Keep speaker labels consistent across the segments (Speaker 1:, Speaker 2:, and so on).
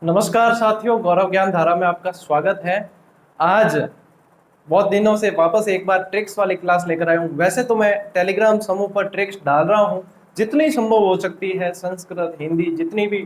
Speaker 1: नमस्कार साथियों, गौरव ज्ञान धारा में आपका स्वागत है। आज बहुत दिनों से वापस एक बार ट्रिक्स वाली क्लास लेकर आया हूँ। वैसे तो मैं टेलीग्राम समूह पर ट्रिक्स डाल रहा हूँ, जितनी संभव हो सकती है, संस्कृत हिंदी जितनी भी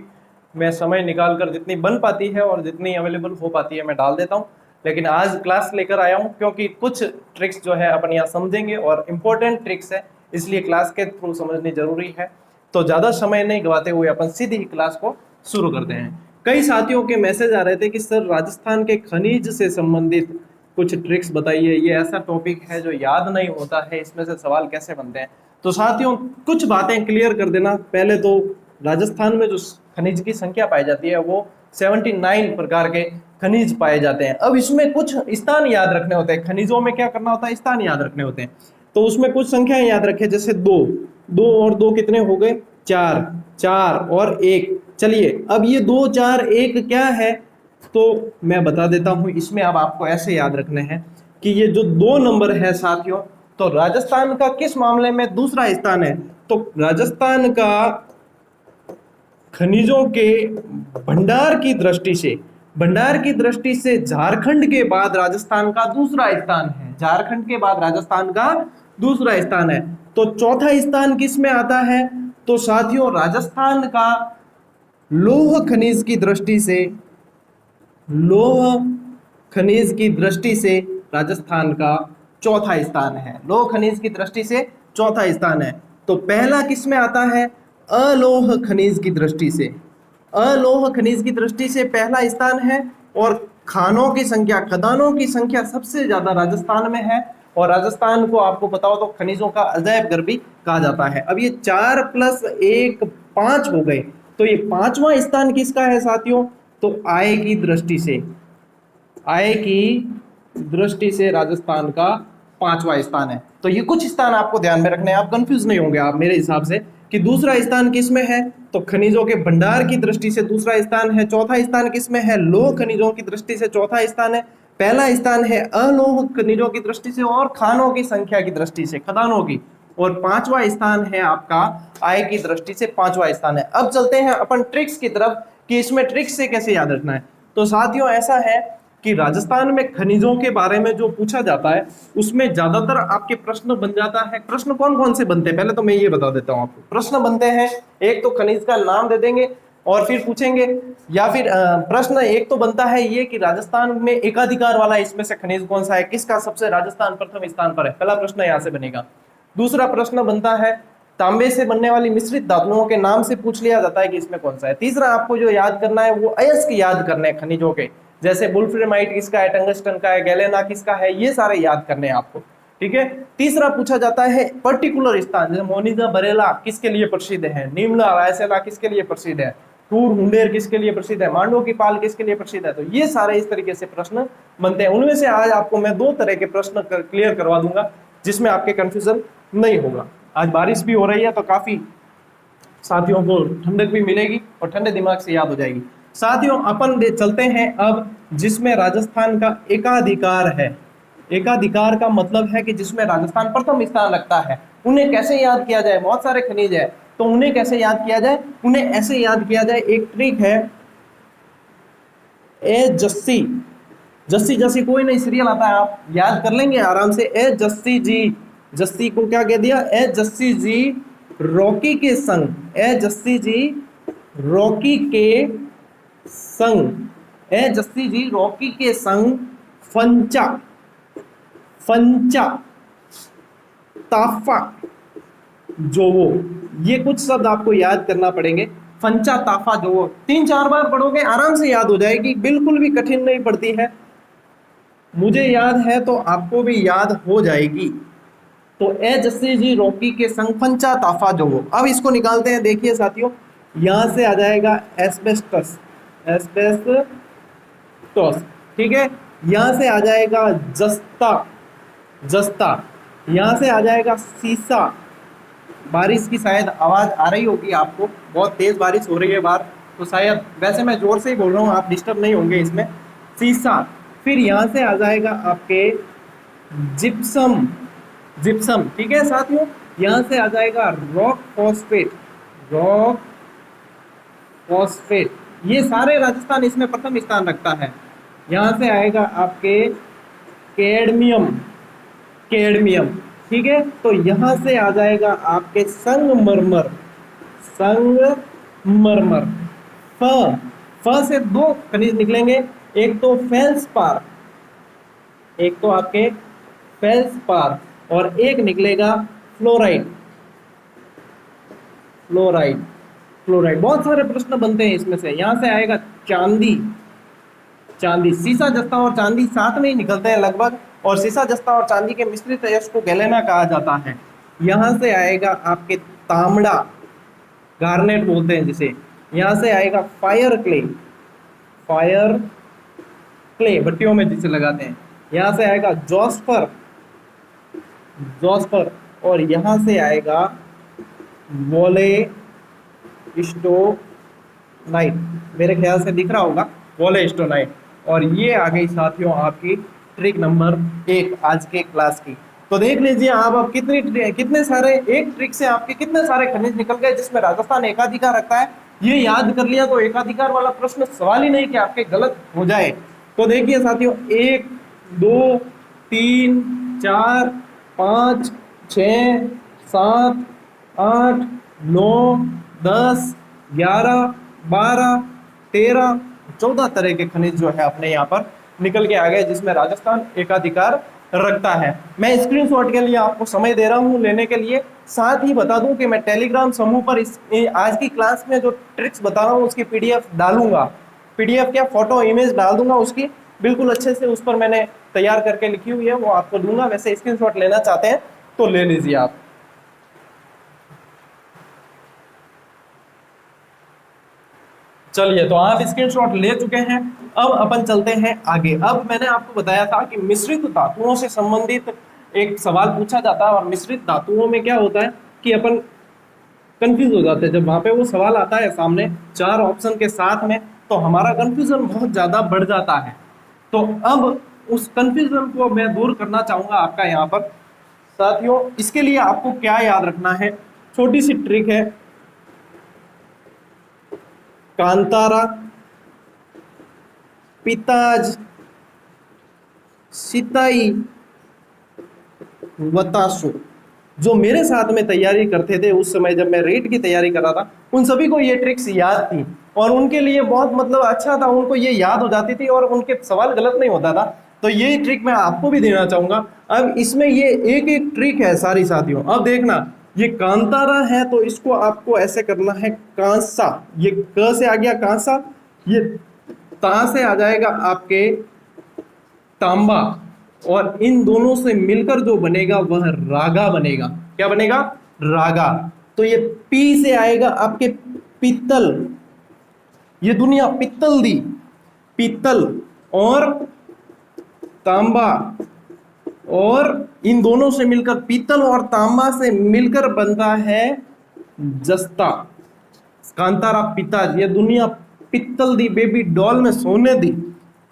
Speaker 1: मैं समय निकाल कर जितनी बन पाती है और जितनी अवेलेबल हो पाती है मैं डाल देता हूँ। लेकिन आज क्लास लेकर आया हूँ क्योंकि कुछ ट्रिक्स जो है अपन यहाँ समझेंगे और इम्पोर्टेंट ट्रिक्स है, इसलिए क्लास के थ्रू समझनी जरूरी है। तो ज़्यादा समय नहीं गवाते हुए अपन सीधी ही क्लास को शुरू करते हैं। कई साथियों के मैसेज आ रहे थे कि सर राजस्थान के खनिज से संबंधित कुछ ट्रिक्स बताइए, ये ऐसा टॉपिक है जो याद नहीं होता है, इसमें से सवाल कैसे बनते हैं। तो साथियों कुछ बातें क्लियर कर देना। पहले तो राजस्थान में जो खनिज की संख्या पाई जाती है वो 79 प्रकार के खनिज पाए जाते हैं। अब इसमें कुछ स्थान याद रखने होते हैं। खनिजों में क्या करना होता है, स्थान याद रखने होते हैं। तो उसमें कुछ संख्याएं याद रखें, जैसे दो, दो और दो कितने हो गए, चार, चार और एक। चलिए अब ये दो चार एक क्या है तो मैं बता देता हूं। इसमें अब आपको ऐसे याद रखने हैं कि ये जो दो नंबर है साथियों, तो राजस्थान का किस मामले में दूसरा स्थान है, तो राजस्थान का खनिजों के भंडार की दृष्टि से, भंडार की दृष्टि से झारखंड के बाद राजस्थान का दूसरा स्थान है। झारखंड के बाद राजस्थान का दूसरा स्थान है। तो चौथा स्थान किस में आता है, तो साथियों राजस्थान का लौह खनिज की दृष्टि से, लौह खनिज की दृष्टि से राजस्थान का चौथा स्थान है। लौह खनिज की दृष्टि से चौथा स्थान है। तो पहला किस में आता है, अलोह खनिज की दृष्टि से। अलोह खनिज की दृष्टि से पहला स्थान है। और खानों की संख्या, खदानों की संख्या सबसे ज्यादा राजस्थान में है। और राजस्थान को आपको पता हो तो खनिजों का अजायब घर भी कहा जाता है। अब ये 4 + 1 5 हो गए। तो ये पांचवा स्थान किसका है साथियों, तो आय की दृष्टि से, आय की दृष्टि से राजस्थान का पांचवा स्थान है। तो ये कुछ स्थान आपको ध्यान में रखने हैं, आप कंफ्यूज नहीं होंगे आप मेरे हिसाब से कि दूसरा स्थान किसमें है, तो खनिजों के भंडार की दृष्टि से दूसरा स्थान है। चौथा स्थान किसमें है, लौह खनिजों की दृष्टि से चौथा स्थान है। पहला स्थान है अलोह खनिजों की दृष्टि से और खानों की संख्या की दृष्टि से, खदानों की। और पांचवा स्थान है आपका आय की दृष्टि से पांचवा स्थान है। अब चलते हैं अपन ट्रिक्स की तरफ कि इसमें ट्रिक्स से कैसे याद रखना है। तो साथियों ऐसा है कि राजस्थान में खनिजों के बारे में जो पूछा जाता है उसमें ज्यादातर आपके प्रश्न बन जाता है। प्रश्न कौन कौन से बनते हैं पहले तो मैं ये बता देता हूं आपको। प्रश्न बनते हैं, एक तो खनिज का नाम दे देंगे और फिर पूछेंगे, या फिर प्रश्न एक तो बनता है ये कि राजस्थान में एकाधिकार वाला इसमें से खनिज कौन सा है, किसका सबसे राजस्थान प्रथम स्थान पर है। पहला प्रश्न यहां से बनेगा। दूसरा प्रश्न बनता है तांबे से बनने वाली मिश्रित धातुओं के नाम से पूछ लिया जाता है कि इसमें कौन सा है। तीसरा आपको जो याद करना है वो अयस्क याद करने हैं खनिजों के, जैसे वुल्फ्रेमाइट किसका है, टंगस्टन का है, गैलेना किसका है, ये सारे याद करने हैं आपको। ठीक है। तीसरा पूछा जाता है पर्टिकुलर स्थान, जैसे मोनिजा बरेला किसके लिए प्रसिद्ध है, निम्ला रायसेला किसके लिए प्रसिद्ध है, टूर हुंडेर किसके लिए प्रसिद्ध है, मांडो की पाल किसके लिए प्रसिद्ध है। तो ये सारे इस तरीके से प्रश्न बनते हैं। उनमें से आज आपको मैं दो तरह के प्रश्न क्लियर करवा दूंगा जिसमें आपके कंफ्यूजन नहीं होगा। आज बारिश भी हो रही है तो काफी साथियों को ठंडक भी मिलेगी और ठंडे दिमाग से याद हो जाएगी। साथियों अपन चलते हैं अब जिसमें राजस्थान का एकाधिकार है। एकाधिकार का मतलब है कि जिसमें राजस्थान प्रथम स्थान रखता है। उन्हें कैसे याद किया जाए, बहुत सारे खनिज है तो उन्हें कैसे याद किया जाए, उन्हें ऐसे याद किया जाए। एक ट्रिक है, ए जस्सी, जस्सी जस्सी कोई नहीं सीरियल आता है आप याद कर लेंगे आराम से। ए जस्सी जी, जस्सी को क्या कह दिया, ए जस्सी जी रॉकी के संग, ए जस्सी जी रॉकी के संग, ए जस्सी जी रॉकी के संग फंचा, फंचा ताफा जोवो, ये कुछ शब्द आपको याद करना पड़ेंगे। फंचा ताफा जोवो 3-4 बार पढ़ोगे आराम से याद हो जाएगी, बिल्कुल भी कठिन नहीं पड़ती है। मुझे याद है तो आपको भी याद हो जाएगी। तो ए जस्सी जी रॉकी के संग फंचा ताफा जोवो। अब इसको निकालते हैं, देखिए साथियों यहां से आ जाएगा एस्बेस्टस, एस्बेस्टस, ठीक है। यहां से आ जाएगा जस्ता, जस्ता, यहां से आ जाएगा सीसा। बारिश की शायद आवाज आ रही होगी आपको, बहुत तेज बारिश हो रही है बाहर तो शायद, वैसे मैं जोर से ही बोल रहा हूँ आप डिस्टर्ब नहीं होंगे इसमें। सीसा। फिर यहां से आ जाएगा आपके जिप्सम, जिप्सम, ठीक है साथियों। यहां से आ जाएगा रॉक फॉस्फेट, रॉक फॉस्फेट, ये सारे राजस्थान इसमें प्रथम स्थान रखता है। यहाँ से आएगा आपके कैडमियम, कैडमियम, ठीक है। तो यहाँ से आ जाएगा आपके संगमरमर, संगमरमर। फ फ से दो खनिज निकलेंगे, एक तो फेल्सपार, एक तो आपके फेल्सपार, और एक निकलेगा फ्लोराइड, फ्लोराइड, फ्लोराइड। बहुत सारे प्रश्न बनते हैं इसमें से। यहाँ से आएगा चांदी, चांदी। सीसा जस्ता और चांदी साथ में ही निकलते हैं लगभग, और सीसा जस्ता और चांदी के मिश्रित यश को गैलेना कहा जाता है। यहाँ से आएगा आपके तांबड़ा, गार्नेट बोलते हैं जिसे। यहाँ से आएगा फायर क्ले, फायर क्ले भट्टियों में जिसे लगाते हैं। यहाँ से आएगा जॉस्पर, जॉस्पर, और यहाँ से आएगा वोले स्टोनाइट, मेरे ख्याल से दिख रहा होगा वोले स्टोनाइट। और ये आ गई साथियों आपकी ट्रिक नंबर 1 आज के क्लास की। तो देख लीजिए आप अब कितने सारे, एक ट्रिक से आपके कितने सारे खनिज निकल गए जिसमें राजस्थान एकाधिकार रखता है। ये याद कर लिया तो एकाधिकार वाला प्रश्न सवाल ही नहीं कि आपके गलत हो जाए। तो देखिए साथियों, 1 2 3 4 5 6 7 8 9 10 11 12 13 14 तरह के खनिज जो है अपने यहाँ पर निकल के आ गए जिसमें राजस्थान एकाधिकार रखता है। मैं स्क्रीनशॉट के लिए आपको समय दे रहा हूँ लेने के लिए। साथ ही बता दूं कि मैं टेलीग्राम समूह पर आज की क्लास में जो ट्रिक्स बता रहा हूँ उसकी पीडीएफ डालूंगा, पीडीएफ क्या फोटो इमेज डाल दूंगा उसकी, बिल्कुल अच्छे से उस पर मैंने तैयार करके लिखी हुई है, वो आपको दूंगा। वैसे स्क्रीनशॉट लेना चाहते हैं तो ले लीजिए आप। चलिए, तो आप स्क्रीनशॉट ले चुके हैं, अब अपन चलते हैं आगे। अब मैंने आपको बताया था कि मिश्रित धातुओं से संबंधित एक सवाल पूछा जाता है, और मिश्रित धातुओं में क्या होता है कि अपन कंफ्यूज हो जाते हैं जब वहां पे वो सवाल आता है सामने 4 ऑप्शन के साथ में, तो हमारा कंफ्यूजन बहुत ज्यादा बढ़ जाता है। तो अब उस कंफ्यूजन को मैं दूर करना चाहूंगा आपका यहाँ पर साथियों। इसके लिए आपको क्या याद रखना है, छोटी सी ट्रिक है। कांतारा, पिताज, सिताई, वतासु, जो मेरे साथ में तैयारी करते थे उस समय जब मैं रेट की तैयारी कर रहा था, उन सभी को ये ट्रिक्स याद थी और उनके लिए बहुत मतलब अच्छा था, उनको ये याद हो जाती थी और उनके सवाल गलत नहीं होता था। तो ये ट्रिक मैं आपको भी देना चाहूंगा। अब इसमें ये एक एक ट्रिक है सारी साथियों। अब देखना, ये कांतारा है तो इसको आपको ऐसे करना है कांसा, ये क से आ गया कांसा, ये ता से आ जाएगा आपके तांबा, और इन दोनों से मिलकर जो बनेगा वह रागा बनेगा। क्या बनेगा? रागा। तो ये पी से आएगा आपके पित्तल, ये दुनिया पित्तल दी, पित्तल, और तांबा, और इन दोनों से मिलकर पीतल और तांबा से मिलकर बनता है जस्ता। कांतारा पिताज, ये दुनिया पित्तल दी बेबी डॉल में सोने दी,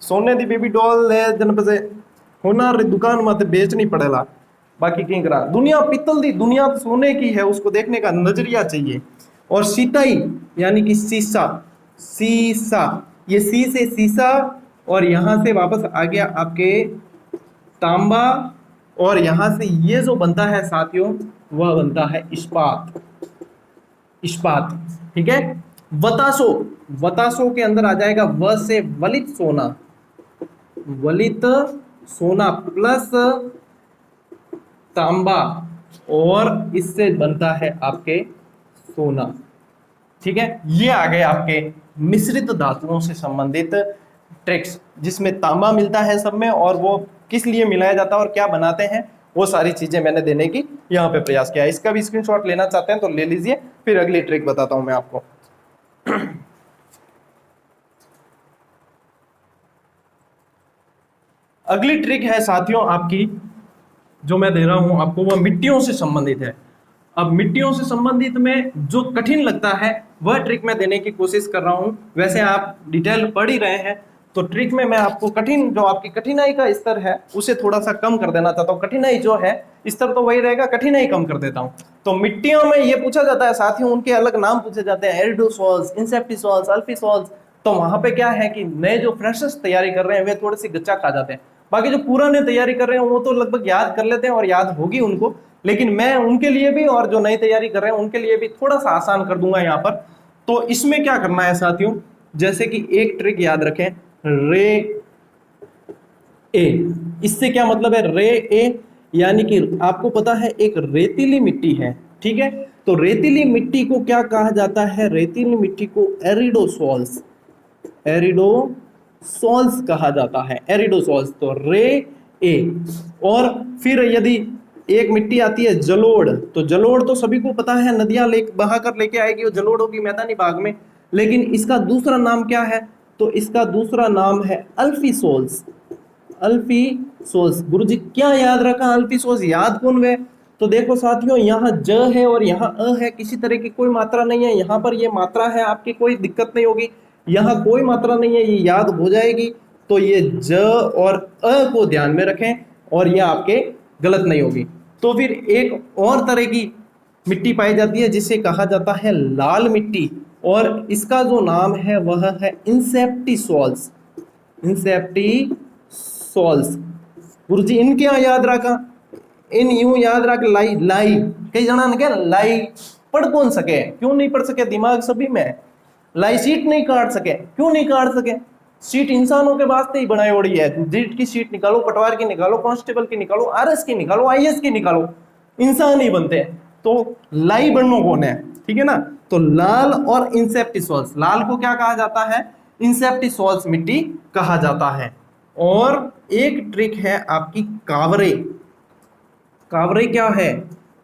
Speaker 1: सोने दी बेबी डॉल है जन पे होना रे दुकान में बेचनी पड़ेला, बाकी कहीं करा। दुनिया पित्तल दी, दुनिया सोने की है, उसको देखने का नजरिया चाहिए। और सीताई यानी कि शीशा, सीसा, ये सी से शीशा, और यहां से वापस आ गया आपके तांबा, और यहां से ये जो बनता है साथियों वह बनता है इस्पात, इस्पात, ठीक है। वतासो, वतासो के अंदर आ जाएगा व से वलित सोना, वलित सोना प्लस तांबा, और इससे बनता है आपके सोना, ठीक है। ये आ गए आपके मिश्रित धातुओं से संबंधित ट्रिक्स, जिसमें तांबा मिलता है सब में, और वो किस लिए मिलाया जाता है और क्या बनाते हैं, वो सारी चीजें मैंने देने की यहाँ पे प्रयास किया है। इसका भी स्क्रीनशॉट लेना चाहते हैं तो ले लीजिए, फिर अगली ट्रिक बताता हूं मैं आपको। अगली ट्रिक है साथियों आपकी, जो मैं दे रहा हूं आपको, वह मिट्टियों से संबंधित है। अब मिट्टियों से संबंधित में जो कठिन लगता है वह ट्रिक मैं देने की कोशिश कर रहा हूं। वैसे आप डिटेल पढ़ ही रहे हैं, तो ट्रिक में मैं आपको कठिन, जो आपकी कठिनाई का स्तर है उसे थोड़ा सा कम कर देना चाहता हूँ। कठिनाई जो है स्तर तो वही रहेगा, कठिनाई कम कर देता हूँ। तो मिट्टियों में ये पूछा जाता है साथियों, उनके अलग नाम पूछे जाते हैं, एरिडोसॉल्स, इंसेप्टिसॉल्स, अल्फीसॉल्स, तो वहां पे क्या है कि नए जो फ्रेशर्स तैयारी कर रहे हैं वे थोड़े से गच्चा खा जाते हैं, बाकी जो पुराने तैयारी कर रहे हैं वो तो लगभग याद कर लेते हैं और याद होगी उनको, लेकिन मैं उनके लिए भी और जो नई तैयारी कर रहे हैं उनके लिए भी थोड़ा सा आसान कर दूंगा यहाँ पर। तो इसमें क्या करना है साथियों, जैसे कि एक ट्रिक याद रखें, रे ए, इससे क्या मतलब है, रे ए यानी कि आपको पता है एक रेतीली मिट्टी है, ठीक है, तो रेतीली मिट्टी को क्या कहा जाता है, रेतीली मिट्टी को एरिडोसॉल्स, एरिडोसॉल्स कहा जाता है, एरिडोसॉल्स, तो रे ए। और फिर यदि एक मिट्टी आती है जलोढ़, तो जलोढ़ तो सभी को पता है नदियां बहाकर लेके आएगी, वो जलोढ़ होगी मैदानी भाग में, लेकिन इसका दूसरा नाम क्या है, तो इसका दूसरा नाम है अल्फीसोल्स, अल्फीसोल्स। गुरुजी क्या याद रखा, अल्फीसोल्स याद कौन वे, तो देखो साथियों यहाँ ज है और यहाँ अ है, किसी तरह की कोई मात्रा नहीं है, यहाँ पर ये मात्रा है, आपकी कोई दिक्कत नहीं होगी, यहाँ कोई मात्रा नहीं है, ये याद हो जाएगी। तो ये ज और अ को ध्यान में रखें और ये आपके गलत नहीं होगी। तो फिर एक और तरह की मिट्टी पाई जाती है जिसे कहा जाता है लाल मिट्टी, और इसका जो नाम है वह है इंसेप्टिसोल्स, इंसेप्टिसोल्स। गुरुजी इन क्या याद रखा, इन यूं याद रख, लाई लाई, कई जना ने क्या लाई पढ़ कौन सके, क्यों नहीं पढ़ सके, दिमाग सभी में, लाई सीट नहीं काट सके, क्यों नहीं काट सके, सीट इंसानों के वास्ते ही बनाई ओड़ी है, जीट की सीट निकालो, पटवार की निकालो, कांस्टेबल की निकालो, आरएस की निकालो, आईएएस की निकालो, इंसान ही बनते हैं, तो लाई बनना कौन है, ठीक है ना। तो लाल और इंसेप्टिसोल्स, लाल को क्या कहा जाता है, इंसेप्टिसोल्स मिट्टी कहा जाता है। और एक ट्रिक है आपकी कावरे, कावरे क्या है,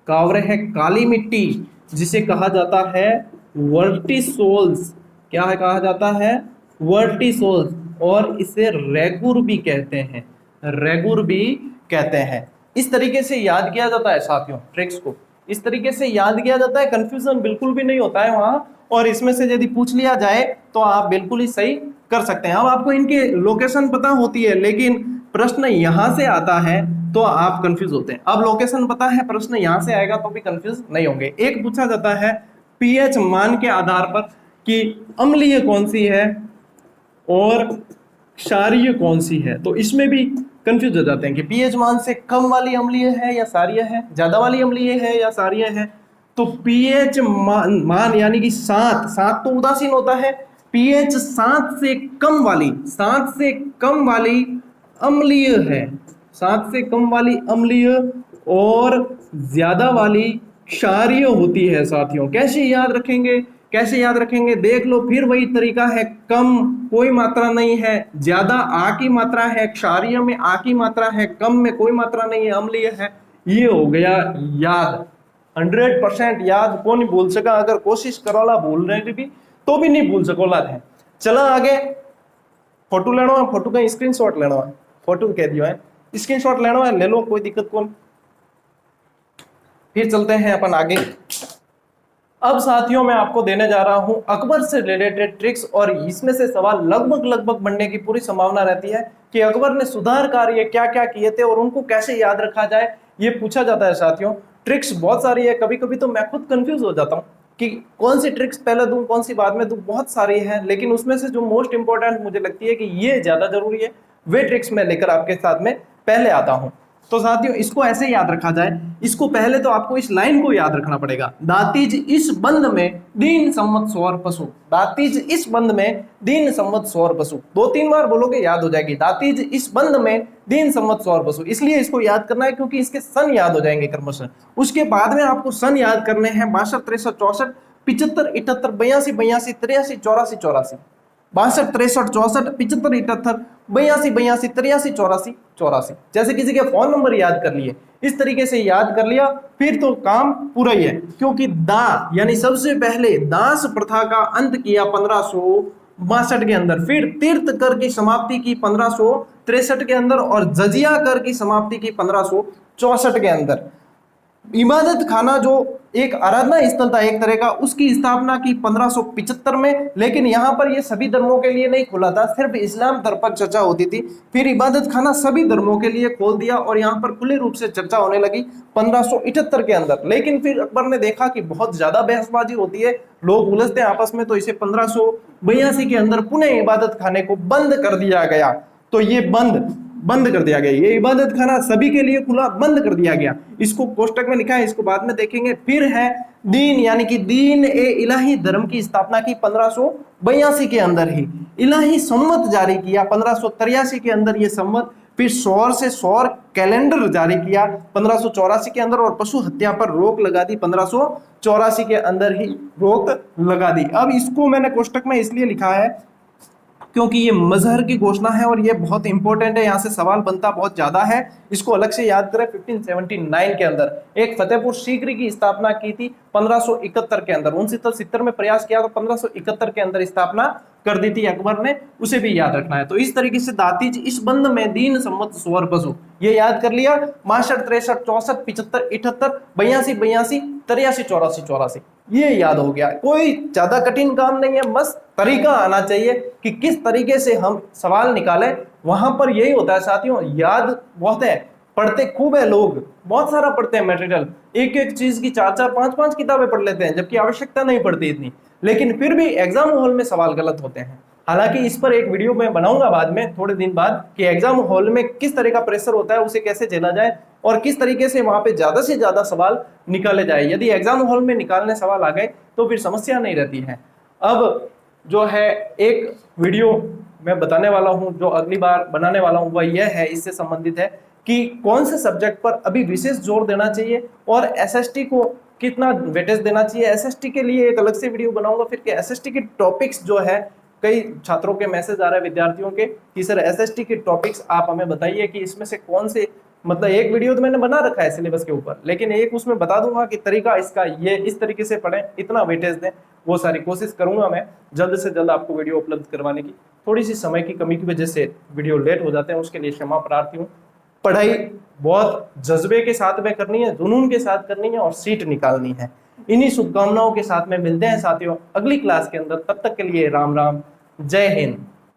Speaker 1: कावरे है काली मिट्टी जिसे कहा जाता है वर्टिसोल्स, क्या है कहा जाता है, वर्टिसोल्स, और इसे रेगुर भी कहते हैं, रेगुर भी कहते हैं। इस तरीके से याद किया जाता है साथियों, ट्रिक्स को इस तरीके से याद किया जाता है, कंफ्यूजन बिल्कुल भी नहीं होता है वहां, और इसमें से यदि पूछ लिया जाए तो आप बिल्कुल ही सही कर सकते हैं। अब आपको इनके लोकेशन पता होती है, लेकिन प्रश्न यहां से आता है तो आप कंफ्यूज होते हैं। अब लोकेशन पता है, प्रश्न यहां से आएगा तो भी कंफ्यूज नहीं होंगे। एक पूछा जाता है पीएच मान के आधार पर कि अम्लीय कौन सी है और क्षारीय कौन सी है, तो इसमें भी कंफ्यूज हो जाते हैं कि पीएच मान से कम वाली अम्लीय है या क्षारीय है, ज्यादा वाली अम्लीय है या क्षारीय है। तो पीएच मान यानी कि 7 तो उदासीन होता है, पीएच 7 से कम वाली, 7 से कम वाली अम्लीय है, 7 से कम वाली अम्लीय और ज्यादा वाली क्षारीय होती है साथियों। कैसे याद रखेंगे, कैसे याद रखेंगे, देख लो, फिर वही तरीका है, कम कोई मात्रा नहीं है, ज्यादा आ की मात्रा है, क्षारीय में आ की मात्रा है, कम में कोई मात्रा नहीं है, अम्लीय है। ये हो गया याद, 100% याद कौन नहीं भूल सका, अगर कोशिश करोला भूल रहे भी तो भी नहीं भूल सकोला है। चला आगे, फोटो लेना है, फोटो का स्क्रीनशॉट लेना है, फोटो कह दिया है, स्क्रीनशॉट लेना है, ले लो, कोई दिक्कत कौन। फिर चलते हैं अपन आगे। अब साथियों मैं आपको देने जा रहा हूं अकबर से रिलेटेड ट्रिक्स, और इसमें से सवाल लगभग बनने की पूरी संभावना रहती है कि अकबर ने सुधार कार्य क्या क्या किए थे और उनको कैसे याद रखा जाए, ये पूछा जाता है साथियों। ट्रिक्स बहुत सारी है, कभी कभी तो मैं खुद कंफ्यूज हो जाता हूँ कि कौन सी ट्रिक्स पहले दूं कौन सी बाद में दूं, बहुत सारी है, लेकिन उसमें से जो मोस्ट इंपॉर्टेंट मुझे लगती है कि ये ज्यादा जरूरी है, वे ट्रिक्स मैं लेकर आपके साथ में पहले आता हूं। तो साथियों इसको ऐसे याद रखा जाए, इसको पहले तो आपको इस लाइन को याद रखना पड़ेगा, दातीज इस बंद में दीन सम्मत सौर पशु, दातीज इस बंद में दीन सम्मत सौर पशु, 2-3 बार बोलोगे याद हो जाएगी, दातीज इस बंद में दीन सम्मत सौर पशु। इसलिए इसको याद करना है क्योंकि इसके सन याद हो जाएंगे क्रमशः। उसके बाद में आपको सन याद करने हैं 62, 63, 64, 75, 78, 82, 83, 84, 84, 62, 63, 64, 75, 78, 82, 83, 84, 84। जैसे किसी के फोन नंबर याद कर लिए, इस तरीके से याद कर लिया, फिर तो काम पूरा ही है, क्योंकि दा यानी सबसे पहले दास प्रथा का अंत किया 1562 के अंदर, फिर तीर्थ कर की समाप्ति की 1563 के अंदर, और जजिया कर की समाप्ति की 1564 के अंदर। इबादत खाना जो एक आराधना स्थल था एक तरह का, उसकी स्थापना की 1575 में, लेकिन यहाँ पर ये सभी धर्मों के लिए नहीं खुला था, सिर्फ इस्लाम धर्म पर चर्चा होती थी। फिर इबादत खाना सभी धर्मों के लिए खोल दिया और यहाँ पर खुले रूप से चर्चा होने लगी 1578 के अंदर। लेकिन फिर अकबर ने देखा कि बहुत ज्यादा बहसबाजी होती है, लोग उलझते हैं आपस में, तो इसे 1582 के अंदर पुनः इबादत खाने को बंद कर दिया गया। तो ये बंद कर दिया गया, ये इबादत खाना सभी के लिए खुला, बंद कर दिया गया। इसको कोष्टक में लिखा है, इसको बाद में देखेंगे। फिर है दीन, यानी कि दीन ए इलाही धर्म की स्थापना की 1582 के अंदर ही। इलाही संवत जारी किया 1583 के अंदर ये संवत। फिर सौर से सौर कैलेंडर जारी किया 1584 के अंदर, और पशु हत्या पर रोक लगा दी 1584 के अंदर ही रोक लगा दी। अब इसको मैंने कोष्टक में इसलिए लिखा है क्योंकि ये मजहर की घोषणा है और ये बहुत इंपॉर्टेंट है, यहाँ से सवाल बनता बहुत ज्यादा है, इसको अलग से याद करें। 1579 के अंदर एक फतेहपुर सीकरी की स्थापना की थी 1571 के अंदर, 69 में प्रयास किया तो 1571 के अंदर स्थापना कर दी थी अकबर ने, उसे भी याद रखना है। तो इस तरीके से दातीज इस बंद में दीन सम्मत सोवर पशु, ये याद कर लिया। 62, 63, 64, 75, 78, 82, 82, 83, 84, 84, ये याद हो गया। कोई ज्यादा कठिन काम नहीं है, बस तरीका आना चाहिए कि किस तरीके से हम सवाल निकालें। वहां पर यही होता है साथियों, याद बहुत है, पढ़ते खूब है, लोग बहुत सारा पढ़ते हैं मटेरियल, एक एक चीज की 4-4, 5-5 किताबें पढ़ लेते हैं, जबकि आवश्यकता नहीं पड़ती इतनी, लेकिन फिर भी एग्जाम हॉल में सवाल गलत होते हैं। हालांकि इस पर एक वीडियो मैं बनाऊंगा बाद में, थोड़े दिन बाद, कि एग्जाम हॉल में किस तरह का प्रेशर होता है, उसे कैसे झेला जाए और किस तरीके से वहां पे ज्यादा से ज्यादा सवाल निकाले जाए। यदि एग्जाम हॉल में निकालने सवाल आ गए तो फिर समस्या नहीं रहती है। अब जो है एक वीडियो मैं बताने वाला हूं, जो अगली बार बनाने वाला हूं, वह यह है, इससे संबंधित है कि कौन से सब्जेक्ट पर अभी विशेष जोर देना चाहिए और एसएसटी को कितना वेटेज देना चाहिए। एसएसटी के लिए एक अलग से वीडियो बनाऊंगा फिर, कि एसएसटी के टॉपिक्स जो है, कई छात्रों के मैसेज आ रहे हैं विद्यार्थियों के कि सर एसएसटी के टॉपिक्स आप हमें बताइए कि इसमें से कौन से, मतलब एक वीडियो तो मैंने बना रखा है सिलेबस के ऊपर, लेकिन एक उसमें बता दूंगा कि तरीका इसका ये, इस तरीके से पढ़ें, इतना वेटेज दें, वो सारी कोशिश करूंगा मैं जल्द से जल्द आपको वीडियो उपलब्ध करवाने की। थोड़ी सी समय की कमी की वजह से वीडियो लेट हो जाते हैं, उसके लिए क्षमा प्रार्थी हूँ। पढ़ाई बहुत जज्बे के साथ में करनी है, जुनून के साथ करनी है और सीट निकालनी है। इन्हीं शुभकामनाओं के साथ में मिलते हैं साथियों अगली क्लास के अंदर। तब तक के लिए राम राम, जय हिंद।